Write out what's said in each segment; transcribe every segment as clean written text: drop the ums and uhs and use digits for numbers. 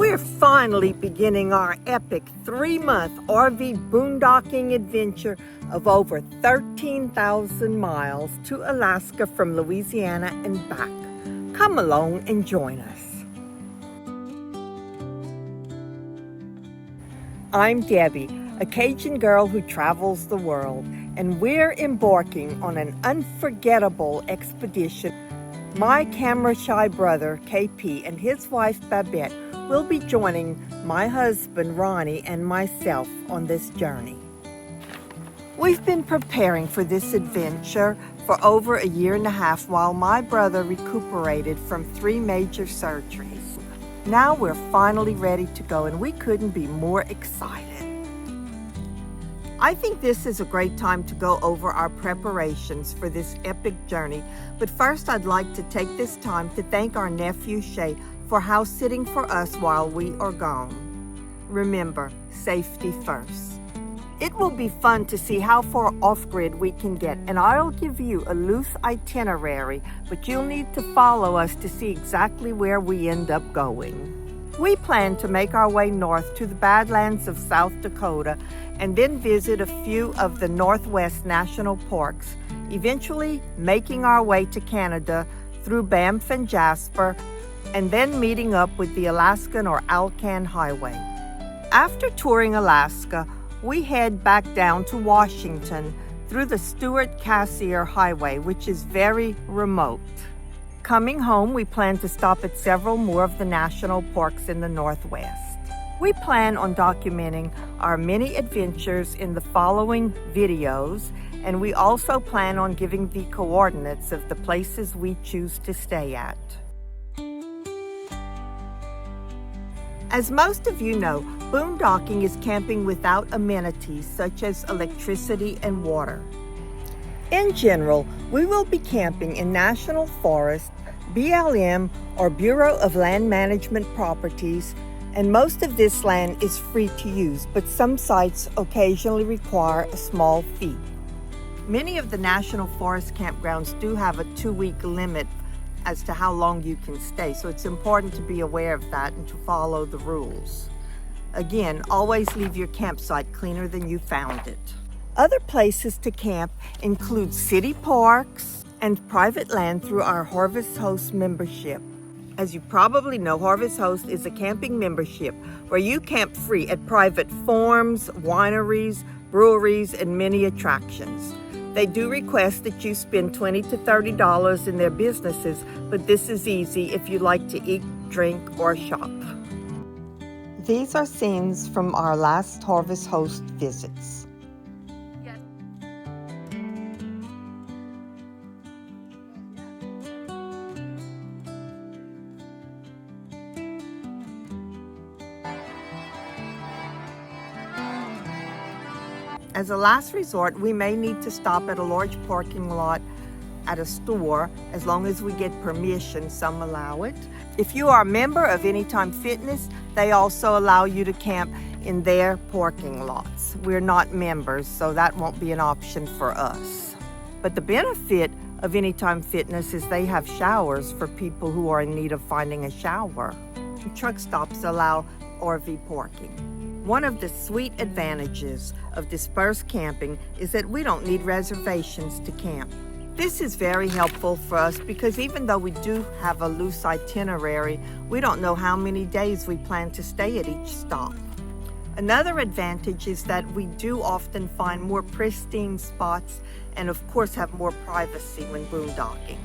We're finally beginning our epic 3-month RV boondocking adventure of over 13,000 miles to Alaska from Louisiana and back. Come along and join us. I'm Debbie, a Cajun girl who travels the world, and we're embarking on an unforgettable expedition. My camera-shy brother, KP, and his wife, Babette, will be joining my husband, Ronny, and myself on this journey. We've been preparing for this adventure for over a year and a half while my brother recuperated from 3 major surgeries. Now we're finally ready to go, and we couldn't be more excited. I think this is a great time to go over our preparations for this epic journey, but first I'd like to take this time to thank our nephew Shay for house sitting for us while we are gone. Remember, safety first. It will be fun to see how far off-grid we can get, and I'll give you a loose itinerary, but you'll need to follow us to see exactly where we end up going. We plan to make our way north to the Badlands of South Dakota and then visit a few of the Northwest National Parks, eventually making our way to Canada through Banff and Jasper, and then meeting up with the Alaskan or Alcan Highway. After touring Alaska, we head back down to Washington through the Stewart-Cassiar Highway, which is very remote. Coming home, we plan to stop at several more of the national parks in the Northwest. We plan on documenting our many adventures in the following videos, and we also plan on giving the coordinates of the places we choose to stay at. As most of you know, boondocking is camping without amenities such as electricity and water. In general, we will be camping in national forest, BLM or Bureau of Land Management properties, and most of this land is free to use, but some sites occasionally require a small fee. Many of the national forest campgrounds do have a 2-week limit as to how long you can stay, so it's important to be aware of that and to follow the rules. Again, always leave your campsite cleaner than you found it. Other places to camp include city parks and private land through our Harvest Host membership. As you probably know, Harvest Host is a camping membership where you camp free at private farms, wineries, breweries, and many attractions. They do request that you spend $20 to $30 in their businesses, but this is easy if you like to eat, drink, or shop. These are scenes from our last Harvest Host visits. As a last resort, we may need to stop at a large parking lot at a store, as long as we get permission. Some allow it. If you are a member of Anytime Fitness, they also allow you to camp in their parking lots. We're not members, so that won't be an option for us. But the benefit of Anytime Fitness is they have showers for people who are in need of finding a shower. Truck stops allow RV parking. One of the sweet advantages of dispersed camping is that we don't need reservations to camp. This is very helpful for us because even though we do have a loose itinerary, we don't know how many days we plan to stay at each stop. Another advantage is that we do often find more pristine spots and of course have more privacy when boondocking.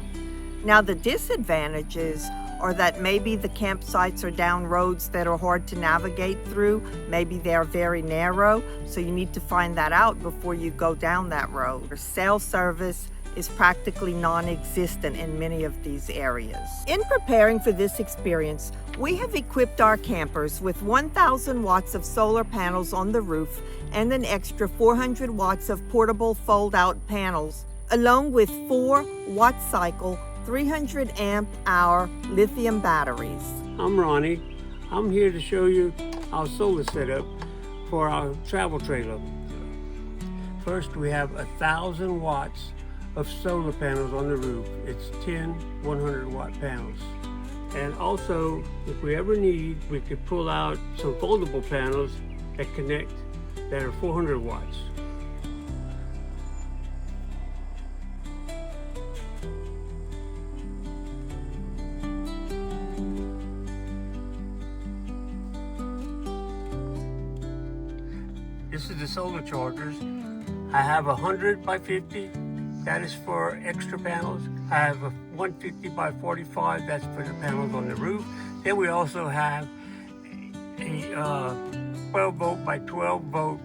Now the disadvantages are that maybe the campsites are down roads that are hard to navigate through. Maybe they're very narrow, so you need to find that out before you go down that road. Cell service is practically non-existent in many of these areas. In preparing for this experience, we have equipped our campers with 1,000 watts of solar panels on the roof and an extra 400 watts of portable fold-out panels, along with 4 watt-cycle 300 amp hour lithium batteries. I'm Ronny. I'm here to show you our solar setup for our travel trailer. First, we have 1,000 watts of solar panels on the roof. It's 10 100 watt panels. And also, if we ever need, we could pull out some foldable panels that connect that are 400 watts. This is the solar chargers. I have 100 by 50. That is for extra panels. I have a 150 by 45. That's for the panels on the roof. Then we also have a 12 volt by 12 volt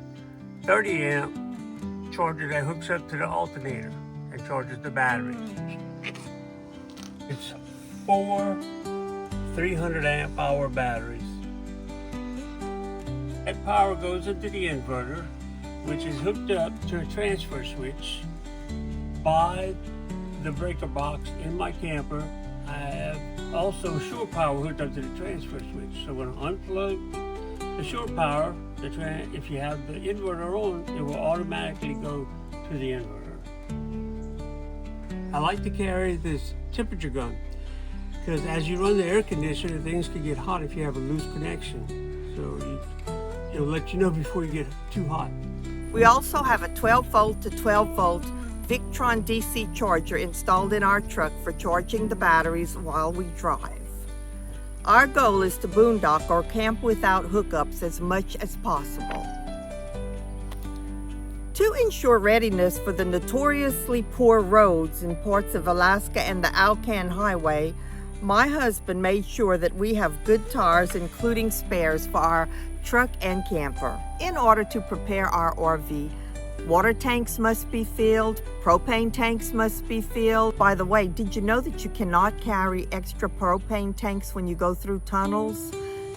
30 amp charger that hooks up to the alternator and charges the battery. It's 4 300 amp hour batteries. That power goes into the inverter, which is hooked up to a transfer switch by the breaker box in my camper. I have also shore power hooked up to the transfer switch. So when I unplug the shore power, if you have the inverter on, it will automatically go to the inverter. I like to carry this temperature gun because as you run the air conditioner, things can get hot if you have a loose connection. So it'll let you know before you get too hot. We also have a 12 volt to 12 volt Victron DC charger installed in our truck for charging the batteries while we drive. Our goal is to boondock or camp without hookups as much as possible. To ensure readiness for the notoriously poor roads in parts of Alaska and the Alcan Highway, my husband made sure that we have good tires, including spares for our truck and camper. In order to prepare our RV, water tanks must be filled, propane tanks must be filled. By the way, did you know that you cannot carry extra propane tanks when you go through tunnels?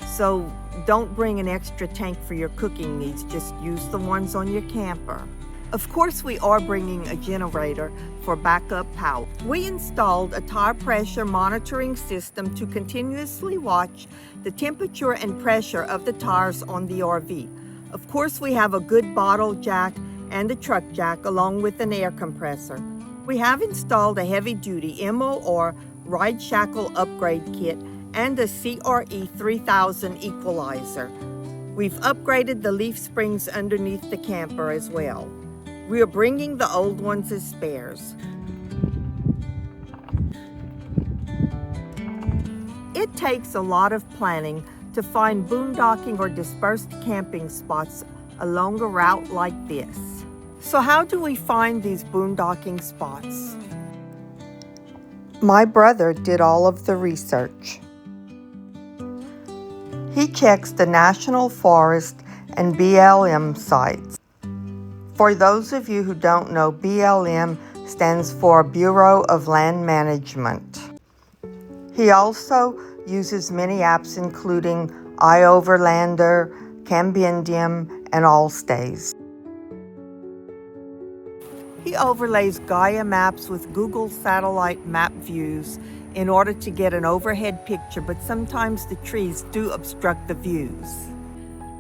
So don't bring an extra tank for your cooking needs, just use the ones on your camper. Of course, we are bringing a generator for backup power. We installed a tire pressure monitoring system to continuously watch the temperature and pressure of the tires on the RV. Of course, we have a good bottle jack and a truck jack along with an air compressor. We have installed a heavy-duty MOR ride shackle upgrade kit and a CRE 3000 equalizer. We've upgraded the leaf springs underneath the camper as well. We are bringing the old ones as spares. It takes a lot of planning to find boondocking or dispersed camping spots along a route like this. So how do we find these boondocking spots? My brother did all of the research. He checks the National Forest and BLM sites. For those of you who don't know, BLM stands for Bureau of Land Management. He also uses many apps including iOverlander, Cambidium, and Allstays. He overlays Gaia maps with Google satellite map views in order to get an overhead picture, but sometimes the trees do obstruct the views.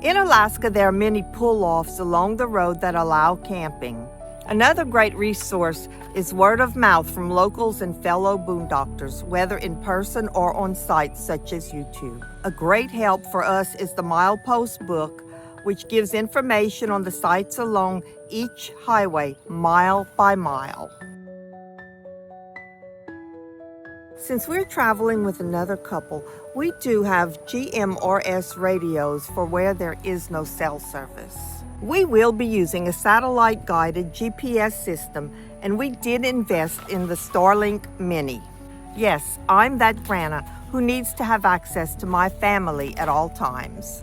In Alaska, there are many pull-offs along the road that allow camping. Another great resource is word of mouth from locals and fellow boondockers, whether in person or on sites such as YouTube. A great help for us is the Milepost book, which gives information on the sites along each highway, mile by mile. Since we're traveling with another couple, we do have GMRS radios for where there is no cell service. We will be using a satellite-guided GPS system, and we did invest in the Starlink Mini. Yes, I'm that grandma who needs to have access to my family at all times.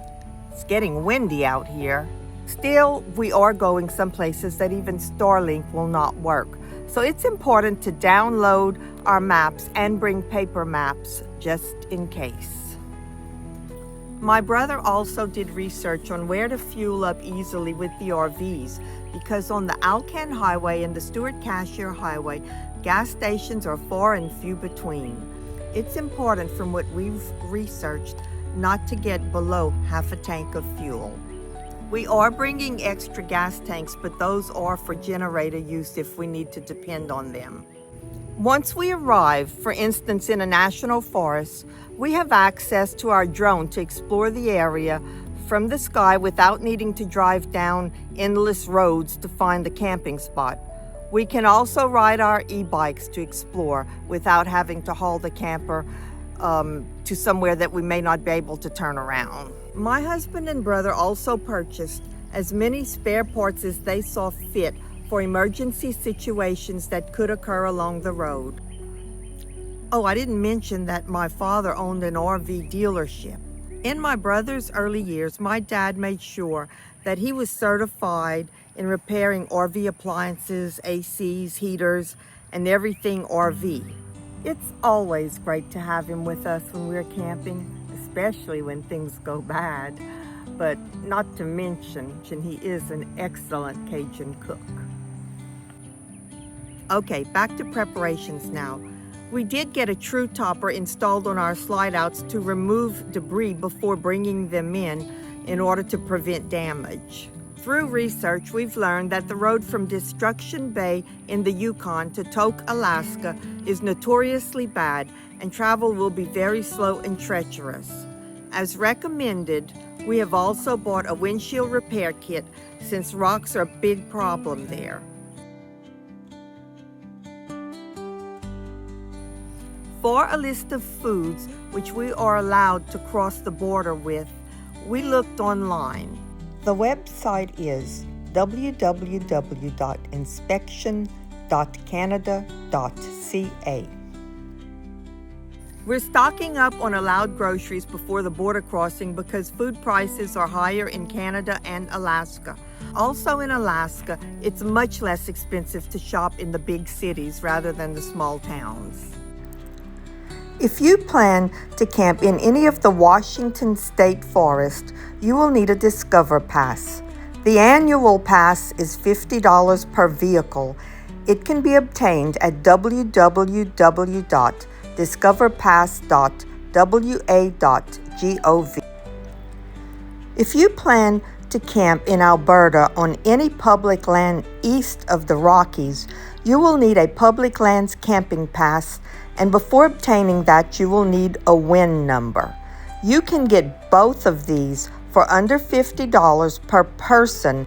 It's getting windy out here. Still, we are going some places that even Starlink will not work. So it's important to download our maps and bring paper maps just in case. My brother also did research on where to fuel up easily with the RVs, because on the Alcan Highway and the Stewart Cashier Highway, gas stations are far and few between. It's important, from what we've researched, not to get below half a tank of fuel. We are bringing extra gas tanks, but those are for generator use if we need to depend on them. Once we arrive, for instance in a national forest, we have access to our drone to explore the area from the sky without needing to drive down endless roads to find the camping spot. We can also ride our e-bikes to explore without having to haul the camper to somewhere that we may not be able to turn around. My husband and brother also purchased as many spare parts as they saw fit for emergency situations that could occur along the road. Oh, I didn't mention that my father owned an RV dealership. In my brother's early years, my dad made sure that he was certified in repairing RV appliances, ACs, heaters, and everything RV. It's always great to have him with us when we're camping, especially when things go bad. But not to mention, he is an excellent Cajun cook. Okay, back to preparations now. We did get a true topper installed on our slide outs to remove debris before bringing them in order to prevent damage. Through research, we've learned that the road from Destruction Bay in the Yukon to Tok, Alaska is notoriously bad and travel will be very slow and treacherous. As recommended, we have also bought a windshield repair kit since rocks are a big problem there. For a list of foods which we are allowed to cross the border with, we looked online. The website is www.inspection.canada.ca. We're stocking up on allowed groceries before the border crossing because food prices are higher in Canada and Alaska. Also in Alaska, it's much less expensive to shop in the big cities rather than the small towns. If you plan to camp in any of the Washington State Forest, you will need a Discover Pass. The annual pass is $50 per vehicle. It can be obtained at www.discoverpass.wa.gov. If you plan to camp in Alberta on any public land east of the Rockies, you will need a public lands camping pass, and before obtaining that, you will need a WIN number. You can get both of these for under $50 per person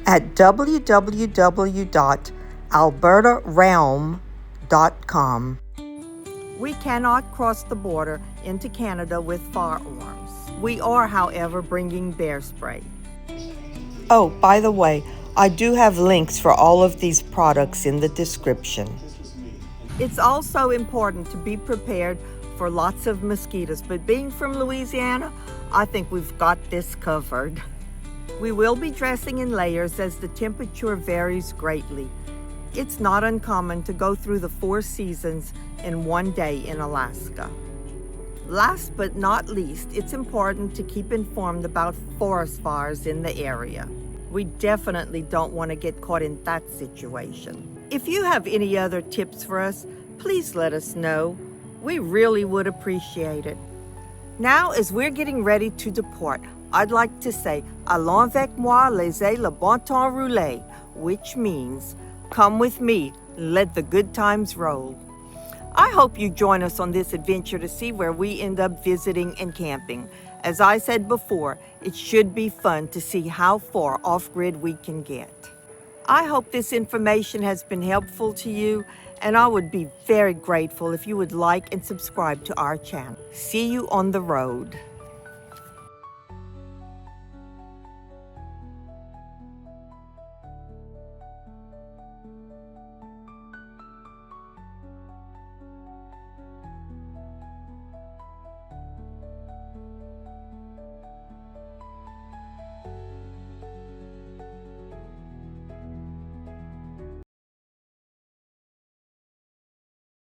at www.albertarealm.com. We cannot cross the border into Canada with firearms. We are, however, bringing bear spray. Oh, by the way, I do have links for all of these products in the description. It's also important to be prepared for lots of mosquitoes, but being from Louisiana, I think we've got this covered. We will be dressing in layers as the temperature varies greatly. It's not uncommon to go through the 4 seasons in one day in Alaska. Last but not least, it's important to keep informed about forest fires in the area. We definitely don't want to get caught in that situation. If you have any other tips for us, please let us know. We really would appreciate it. Now, as we're getting ready to depart, I'd like to say, allons avec moi, laissez le bon temps rouler, which means, come with me, let the good times roll. I hope you join us on this adventure to see where we end up visiting and camping. As I said before, it should be fun to see how far off-grid we can get. I hope this information has been helpful to you, and I would be very grateful if you would like and subscribe to our channel. See you on the road.